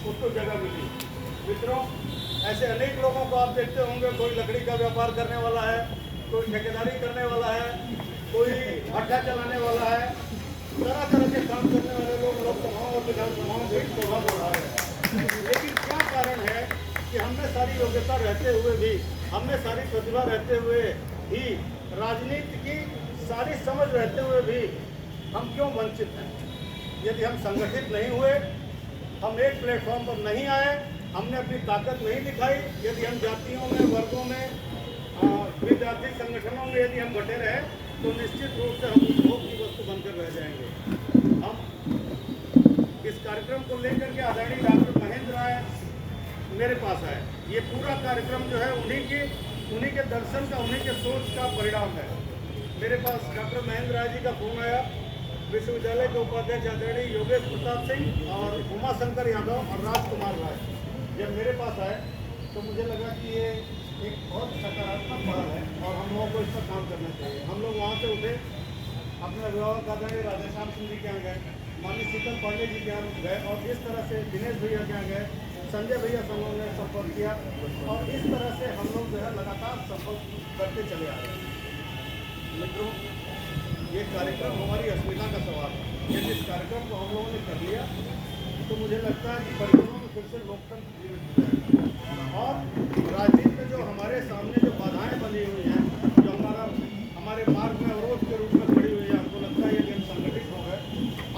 उसको जगह मिली। मित्रों, ऐसे अनेक लोगों को आप देखते होंगे, कोई लकड़ी का व्यापार करने वाला है, कोई ठेकेदारी करने वाला है, कोई भट्टा चलाने वाला है, तरह तरह के काम करने वाले लोग लोकसभाओं और विधानसभाओं में शोभा बढ़ा रहे हैं। लेकिन क्या कारण है कि हमने सारी योग्यता रहते हुए भी, हमने सारी प्रतिभा रहते हुए भी, राजनीति की सारी समझ रहते हुए भी हम क्यों वंचित हैं? यदि हम संगठित नहीं हुए, हम एक प्लेटफॉर्म पर नहीं आए, हमने अपनी ताकत नहीं दिखाई, यदि हम जातियों में, वर्गों में, विद्यार्थी संगठनों में यदि हम बटे रहे, तो निश्चित रूप से हम उपभोग की वस्तु बनकर रह जाएंगे। हम इस कार्यक्रम को लेकर के आदरणीय डॉक्टर महेंद्र राय मेरे पास आए। ये पूरा कार्यक्रम जो है उन्हीं के दर्शन का, उन्हीं के सोच का परिणाम है। मेरे पास डॉक्टर महेंद्र राय जी का फोन आया, विश्वविद्यालय के उपाध्यक्ष आदरणीय योगेश प्रताप सिंह और उमाशंकर यादव और राजकुमार राय जब मेरे पास आए तो मुझे लगा कि ये एक बहुत सकारात्मक पहल है और हम लोगों को इस पर काम करना चाहिए। हम लोग वहाँ से उठे, अपने अभिभावक आदरणीय राधेश्याम सिंह जी के यहाँ गए, माननीय शीतल पांडे जी के यहाँ गए और इस तरह से दिनेश भैया के यहाँ गए, संजय भैया से हम लोगों ने संपर्क किया और इस तरह से हम लोग जो है लगातार संपर्क करते चले आ रहे हैं। मित्रों, ये कार्यक्रम हमारी अस्मिता का सवाल है। यदि इस कार्यक्रम को हम लोगों ने कर लिया तो मुझे लगता है कि परिवारों में फिर से लोकतंत्र जीवित हो जाएगा और राजनीति में जो हमारे सामने जो बाधाएं बनी हुई हैं, जो हमारे मार्ग में अवरोध के रूप में खड़ी हुई है, हमको लगता है कि हम संगठित हो गए।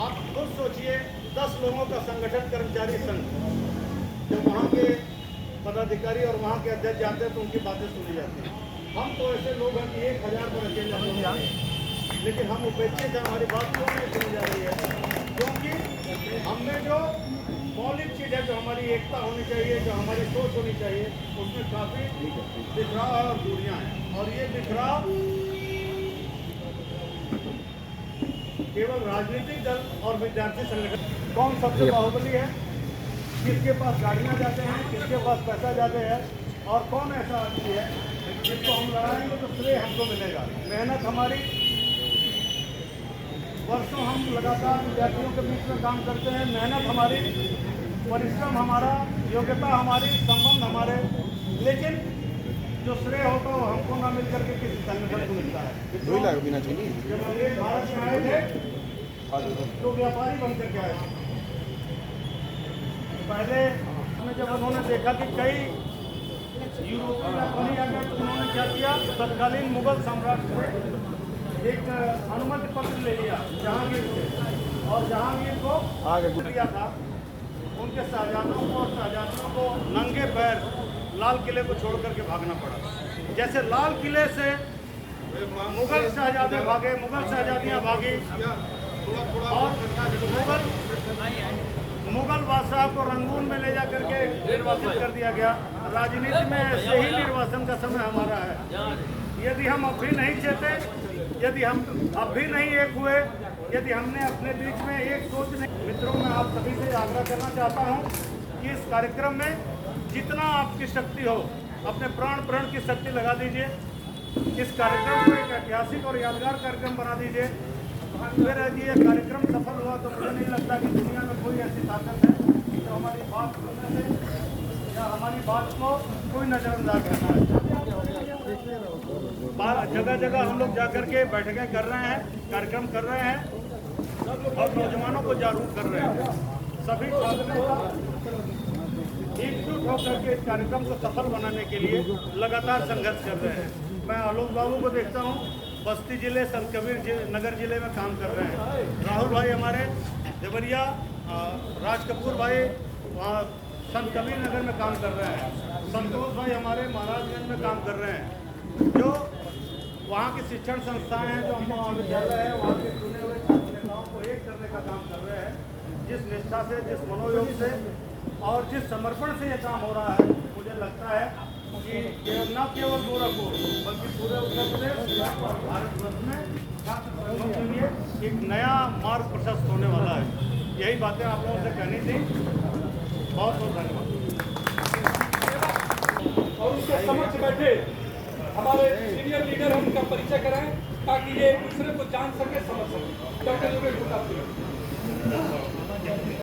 आप खुद सोचिए, 10 लोगों का संगठन कर्मचारी संघ, जब वहाँ के पदाधिकारी और वहाँ के अध्यक्ष जाते हैं तो उनकी बातें सुनी जाती हैं। हम तो ऐसे लोग हैं कि 1000 पर अकेले हम, लेकिन हम उपेक्षित हैं, हमारी बात क्यों नहीं सुनी जा रही है? क्योंकि हमने जो मौलिक चीज़ है, जो हमारी एकता होनी चाहिए, जो हमारी सोच होनी चाहिए, उसमें काफ़ी बिखराव और दूरियां हैं। और ये बिखराव केवल राजनीतिक दल और विद्यार्थी संगठन, कौन सबसे बाहुबली है, किसके पास गाड़ियाँ जाते हैं, किसके पास पैसा जाते हैं, और कौन ऐसा आदमी है जिसको हम लड़ाएंगे तो श्रेय हमको मिलेगा। मेहनत हमारी, वर्षों हम लगातार विद्यार्थियों के बीच में काम करते हैं, मेहनत हमारी, परिश्रम हमारा, योग्यता हमारी, संबंध हमारे, लेकिन जो श्रेय होता है वो हमको ना मिल करके किसी संगठन को मिलता है। जब अंग्रेज भारत में आए थे तो व्यापारी बन करके आए थे। पहले हमें जब उन्होंने देखा कि कई यूरोपीय व्यापारी आ गए तो उन्होंने क्या किया, तत्कालीन मुगल सम्राट से एक अनुमति पत्र ले लिया जहांगीर से, और जहांगीर को आगे दिया था उनके शाहजहानों को और शाहजहानों को नंगे पैर लाल किले को छोड़ करके भागना पड़ा। जैसे लाल किले से मुगल शहजादे भागे, मुगल शहजादियाँ भागी और मुगल बादशाह को रंगून में ले जा करके निर्वासित कर दिया गया। राजनीति में ऐसे ही निर्वासन का समय हमारा है। यदि हम अब भी नहीं चाहते, यदि हम अब भी नहीं एक हुए, यदि हमने अपने बीच में एक सोच नहीं। मित्रों, मैं आप सभी से आग्रह करना चाहता हूं कि इस कार्यक्रम में जितना आपकी शक्ति हो, अपने प्राण की शक्ति लगा दीजिए। इस कार्यक्रम को एक ऐतिहासिक और यादगार कार्यक्रम बना दीजिए। फिर यदि ये कार्यक्रम सफल हुआ तो मुझे नहीं लगता कि दुनिया में कोई ऐसी ताकत है जो हमारी बात सुनने से या हमारी बात को कोई नज़रअंदाज करना है। जगह जगह हम लोग जाकर के बैठकें कर रहे हैं, कार्यक्रम कर रहे हैं और नौजवानों को जागरूक कर रहे हैं। सभी छात्रों एकजुट होकर के इस कार्यक्रम को सफल बनाने के लिए लगातार संघर्ष कर रहे हैं। मैं आलोक बाबू को देखता हूँ, बस्ती जिले, संत कबीर नगर जिले में काम कर रहे हैं। राहुल भाई हमारे देवरिया, राज कपूर भाई वहाँ संत कबीर नगर में काम कर रहे हैं। संतोष भाई हमारे महाराजगंज में काम कर रहे हैं। जो वहाँ की शिक्षण संस्थाएं हैं, जो हम महाविद्यालय है, वहाँ के चुने हुए छात्र नेताओं को एक करने का काम कर रहे हैं। जिस निष्ठा से, जिस मनोयोग से और जिस समर्पण से ये काम हो रहा है, मुझे लगता है कि न केवल गोरखपुर बल्कि पूरे उत्तर प्रदेश और भारतवर्ष में छात्र संघों के लिए एक नया मार्ग प्रशस्त होने वाला है। यही बातें आप लोगों से कहनी थी। बहुत बहुत धन्यवाद। और उसके समक्ष बैठे हमारे सीनियर लीडर हम उनका परिचय कराएं ताकि ये एक दूसरे को जान सके, समझ सके। डॉक्टर योगेश प्रताप सिंह।